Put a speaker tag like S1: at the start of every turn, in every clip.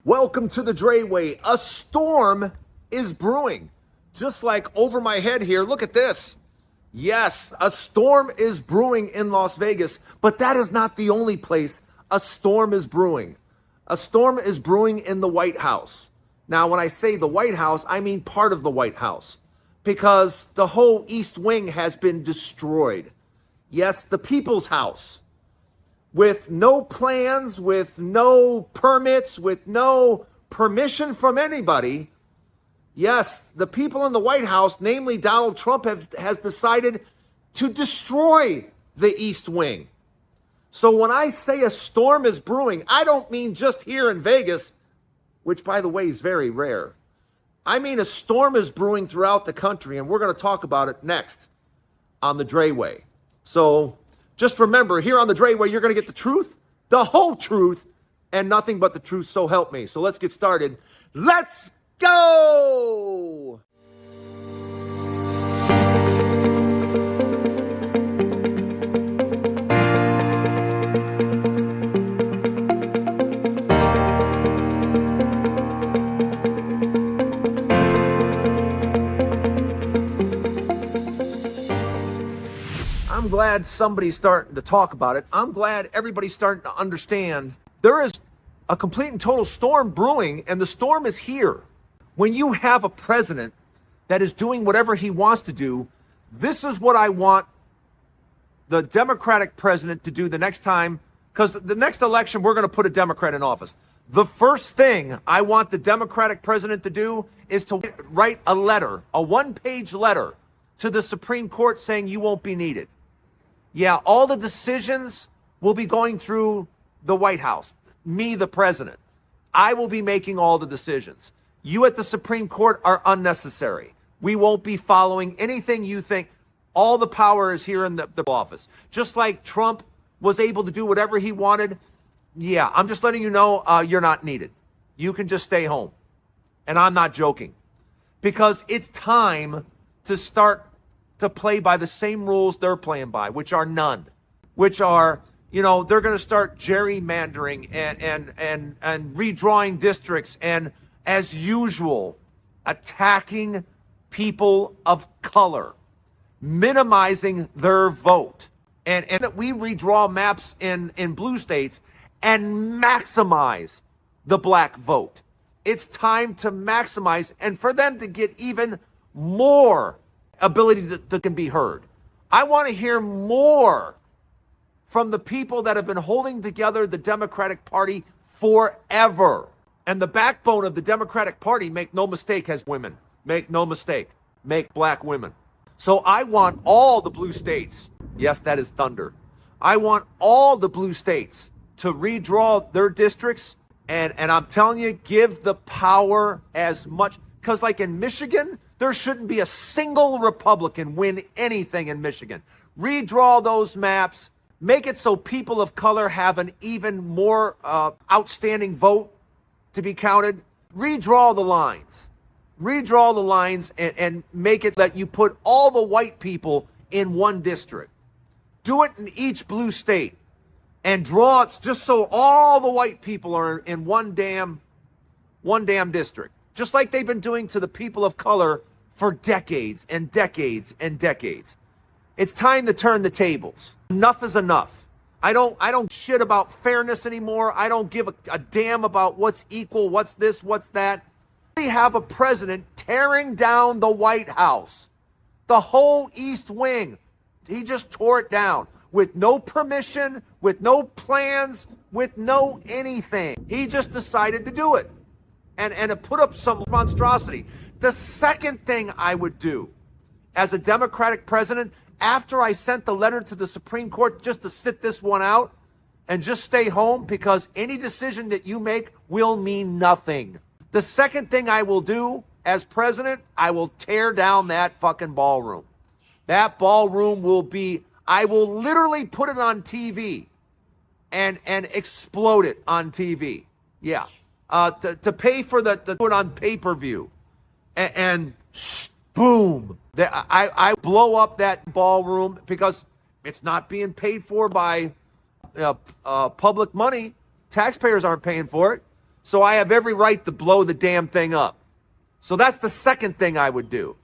S1: Welcome to the Dray Way. A storm is brewing. Just like over my head here, look at this. Yes, a storm is brewing in Las Vegas, but that is not the only place a storm is brewing. A storm is brewing in the White House. Now, when I say the White House, I mean part of the White House, because the whole East Wing has been destroyed. Yes, the People's House, with no plans, with no permits, with no permission from anybody. Yes, the people in the White House, namely Donald Trump, has decided to destroy the East Wing. So when I say a storm is brewing, I don't mean just here in Vegas, which, by the way, is very rare. I mean a storm is brewing throughout the country, and we're going to talk about it next on the Dray Way. So just remember, here on the Dray Way, you're going to get the truth, the whole truth, and nothing but the truth, so help me. So let's get started. Let's go! I'm glad somebody's starting to talk about it. I'm glad everybody's starting to understand there is a complete and total storm brewing, and the storm is here. When you have a president that is doing whatever he wants to do, this is what I want the Democratic president to do the next time, because the next election, we're going to put a Democrat in office. The first thing I want the Democratic president to do is to write a letter, a one-page letter to the Supreme Court saying you won't be needed. Yeah, all the decisions will be going through the White House. Me, the president. I will be making all the decisions. You at the Supreme Court are unnecessary. We won't be following anything you think. All the power is here in the office. Just like Trump was able to do whatever he wanted. Yeah, I'm just letting you know you're not needed. You can just stay home. And I'm not joking. Because it's time to start to play by the same rules they're playing by, which are none. Which are, they're going to start gerrymandering and redrawing districts and, as usual, attacking people of color, minimizing their vote. And that we redraw maps in blue states and maximize the black vote. It's time to maximize and for them to get even more ability that can be heard. I want to hear more from the people that have been holding together the Democratic Party forever. And the backbone of the Democratic Party, make no mistake, has women. Make no mistake, make black women. So I want all the blue states, yes, that is thunder. I want all the blue states to redraw their districts. And I'm telling you, give the power as much, because like in Michigan, there shouldn't be a single Republican win anything in Michigan. Redraw those maps. Make it so people of color have an even more outstanding vote to be counted. Redraw the lines. Redraw the lines and make it that you put all the white people in one district. Do it in each blue state. And draw it just so all the white people are in one damn district. Just like they've been doing to the people of color for decades and decades and decades. It's time to turn the tables. Enough is enough. I don't shit about fairness anymore. I don't give a damn about what's equal, what's this, what's that. We have a president tearing down the White House. The whole East Wing. He just tore it down with no permission, with no plans, with no anything. He just decided to do it. And to put up some monstrosity. The second thing I would do as a Democratic president, after I sent the letter to the Supreme Court just to sit this one out and just stay home, because any decision that you make will mean nothing. The second thing I will do as president, I will tear down that fucking ballroom. That ballroom will be, I will literally put it on TV and explode it on TV. Yeah. To pay for the put on pay-per-view. And boom. I blow up that ballroom because it's not being paid for by public money. Taxpayers aren't paying for it. So I have every right to blow the damn thing up. So that's the second thing I would do.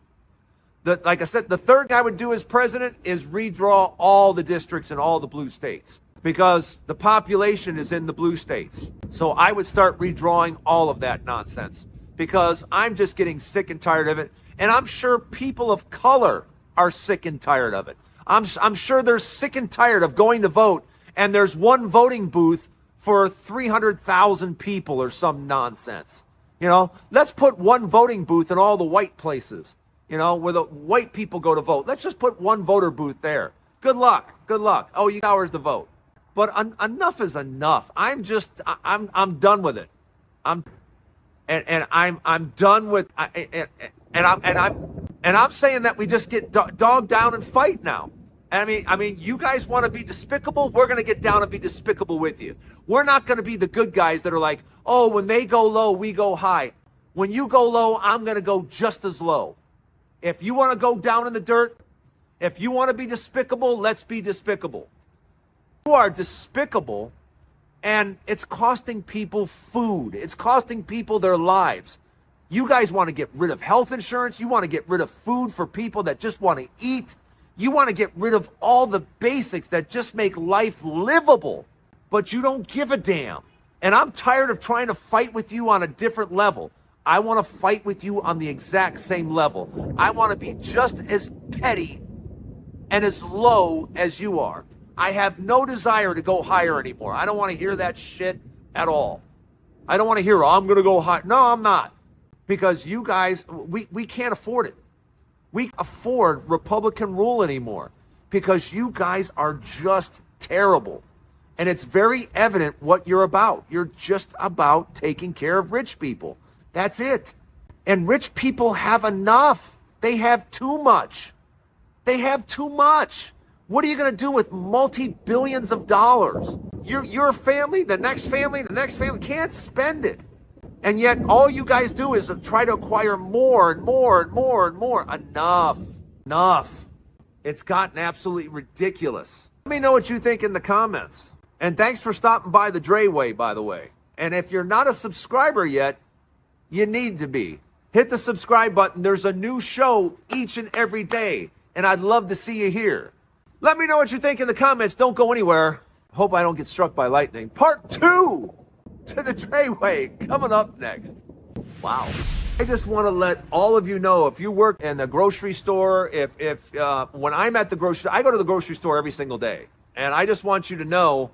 S1: Like I said, the third thing I would do as president is redraw all the districts in all the blue states, because the population is in the blue states. So I would start redrawing all of that nonsense, because I'm just getting sick and tired of it. And I'm sure people of color are sick and tired of it. I'm sure they're sick and tired of going to vote and there's one voting booth for 300,000 people or some nonsense. You know, let's put one voting booth in all the white places, you know, where the white people go to vote. Let's just put one voter booth there. Good luck. Good luck. Oh, you hours to vote. But enough is enough. I'm done with it. I'm done with, I'm saying that we just get dogged down and fight now. I mean, you guys want to be despicable? We're going to get down and be despicable with you. We're not going to be the good guys that are like, oh, when they go low, we go high. When you go low, I'm going to go just as low. If you want to go down in the dirt, if you want to be despicable, let's be despicable. You are despicable, and it's costing people food. It's costing people their lives. You guys want to get rid of health insurance. You want to get rid of food for people that just want to eat. You want to get rid of all the basics that just make life livable, but you don't give a damn. And I'm tired of trying to fight with you on a different level. I want to fight with you on the exact same level. I want to be just as petty and as low as you are. I have no desire to go higher anymore. I don't want to hear that shit at all. I don't want to hear, oh, I'm going to go high. No, I'm not. Because you guys, we can't afford it. We can't afford Republican rule anymore because you guys are just terrible. And it's very evident what you're about. You're just about taking care of rich people. That's it. And rich people have enough. They have too much. They have too much. What are you going to do with multi-billions of dollars? Your family, the next family can't spend it. And yet all you guys do is try to acquire more and more and more and more. Enough. It's gotten absolutely ridiculous. Let me know what you think in the comments. And thanks for stopping by the Dray Way, by the way. And if you're not a subscriber yet, you need to be. Hit the subscribe button. There's a new show each and every day. And I'd love to see you here. Let me know what you think in the comments. Don't go anywhere. Hope I don't get struck by lightning. Part 2 to the Dray Way coming up next. Wow. I just want to let all of you know, if you work in a grocery store, when I'm at the grocery, I go to the grocery store every single day. And I just want you to know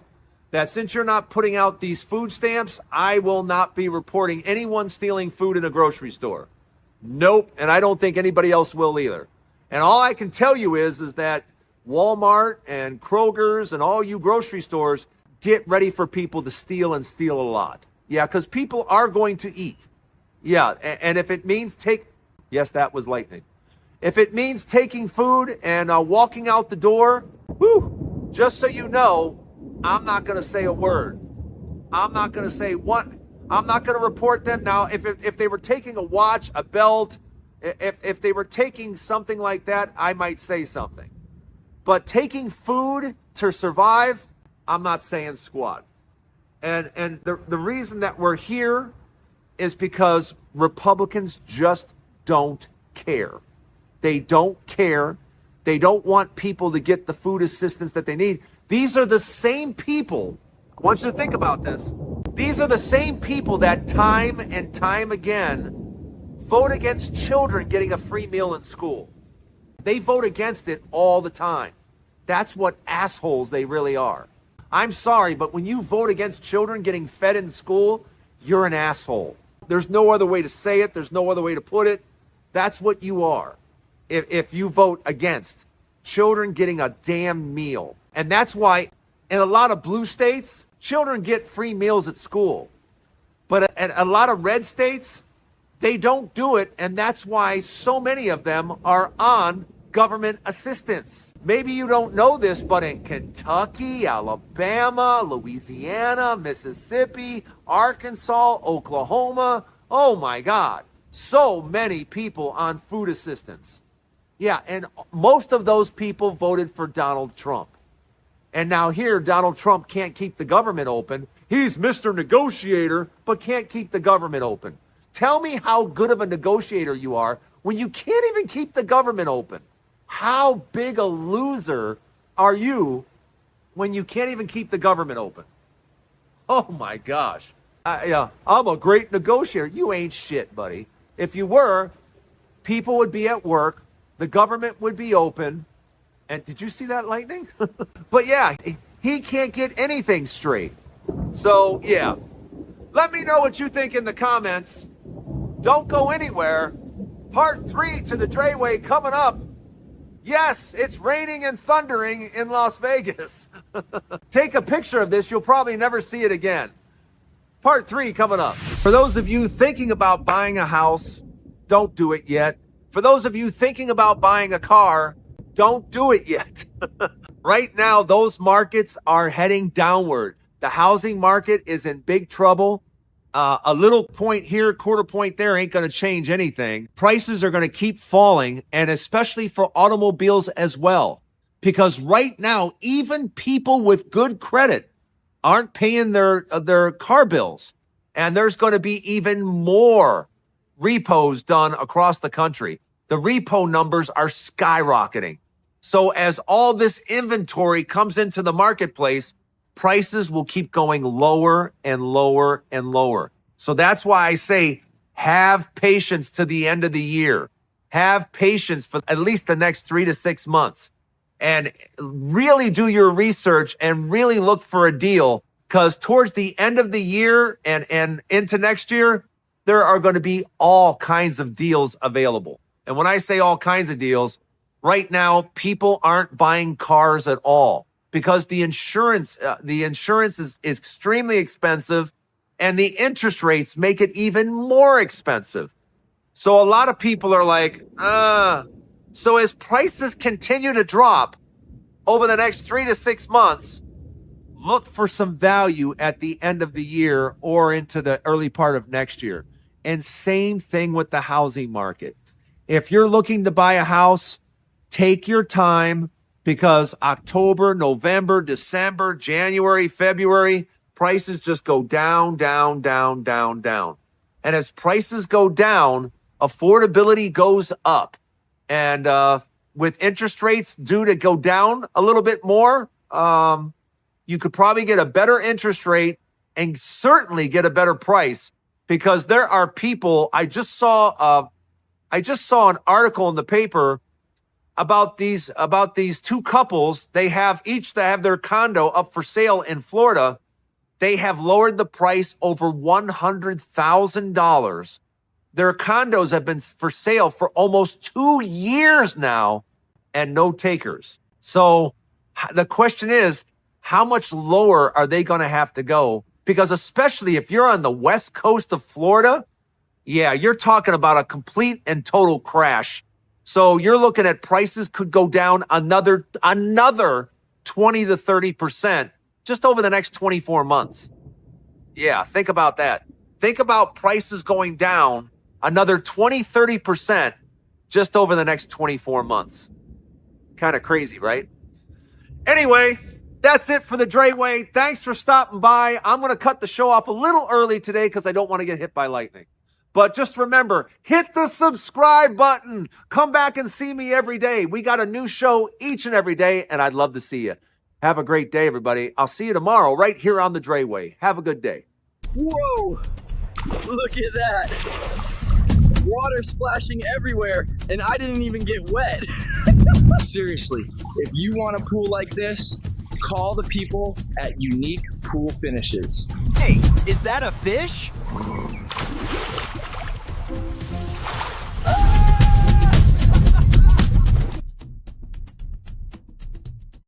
S1: that since you're not putting out these food stamps, I will not be reporting anyone stealing food in a grocery store. Nope. And I don't think anybody else will either. And all I can tell you is that Walmart and Kroger's and all you grocery stores, get ready for people to steal and steal a lot. Yeah, because people are going to eat. Yeah, and if it means yes, that was lightning. If it means taking food and walking out the door, whoo, just so you know, I'm not going to say a word. I'm not going to say what. I'm not going to report them. Now, if they were taking a watch, a belt, if they were taking something like that, I might say something. But taking food to survive, I'm not saying squat. And the reason that we're here is because Republicans just don't care. They don't care. They don't want people to get the food assistance that they need. These are the same people, I want you to think about this. These are the same people that time and time again vote against children getting a free meal in school. They vote against it all the time. That's what assholes they really are. I'm sorry, but when you vote against children getting fed in school, you're an asshole. There's no other way to say it. There's no other way to put it. That's what you are if you vote against children getting a damn meal. And that's why in a lot of blue states, children get free meals at school. But at a lot of red states, they don't do it. And that's why so many of them are on government assistance. Maybe you don't know this, but in Kentucky, Alabama, Louisiana, Mississippi, Arkansas, Oklahoma, oh my God, so many people on food assistance. Yeah, and most of those people voted for Donald Trump. And now here, Donald Trump can't keep the government open. He's Mr. Negotiator, but can't keep the government open. Tell me how good of a negotiator you are when you can't even keep the government open. How big a loser are you when you can't even keep the government open? Oh my gosh. I'm a great negotiator. You ain't shit, buddy. If you were, people would be at work, the government would be open. And did you see that lightning? But yeah, he can't get anything straight. So yeah, let me know what you think in the comments. Don't go anywhere. Part 3 to the Dray Way coming up. Yes, it's raining and thundering in Las Vegas. Take a picture of this. You'll probably never see it again. Part 3 coming up. For those of you thinking about buying a house, don't do it yet. For those of you thinking about buying a car, don't do it yet. Right now, those markets are heading downward. The housing market is in big trouble. A little point here, quarter point there ain't going to change anything. Prices are going to keep falling, and especially for automobiles as well. Because right now, even people with good credit aren't paying their car bills. And there's going to be even more repos done across the country. The repo numbers are skyrocketing. So as all this inventory comes into the marketplace, prices will keep going lower and lower and lower. So that's why I say have patience to the end of the year. Have patience for at least the next 3 to 6 months. And really do your research and really look for a deal, because towards the end of the year and into next year, there are going to be all kinds of deals available. And when I say all kinds of deals, right now, people aren't buying cars at all because the insurance is extremely expensive, and the interest rates make it even more expensive. So a lot of people are like, So as prices continue to drop over the next 3 to 6 months, look for some value at the end of the year or into the early part of next year. And same thing with the housing market. If you're looking to buy a house, take your time, because October, November, December, January, February, prices just go down, down, down, down, down. And as prices go down, affordability goes up. And with interest rates due to go down a little bit more, you could probably get a better interest rate and certainly get a better price, because there are people. I just saw an article in the paper about these two couples. They have their condo up for sale in Florida. They have lowered the price over $100,000. Their condos have been for sale for almost 2 years now and no takers. So the question is, how much lower are they going to have to go? Because especially if you're on the west coast of Florida, yeah, you're talking about a complete and total crash. So you're looking at prices could go down another 20 to 30% just over the next 24 months. Yeah, think about that. Think about prices going down another 20, 30% just over the next 24 months. Kind of crazy, right? Anyway, that's it for the Dray Way. Thanks for stopping by. I'm going to cut the show off a little early today because I don't want to get hit by lightning. But just remember, hit the subscribe button. Come back and see me every day. We got a new show each and every day, and I'd love to see you. Have a great day, everybody. I'll see you tomorrow right here on the Dray Way. Have a good day.
S2: Whoa! Look at that. Water splashing everywhere, and I didn't even get wet. Seriously, if you want a pool like this, call the people at Unique Pool Finishes.
S3: Hey, is that a fish?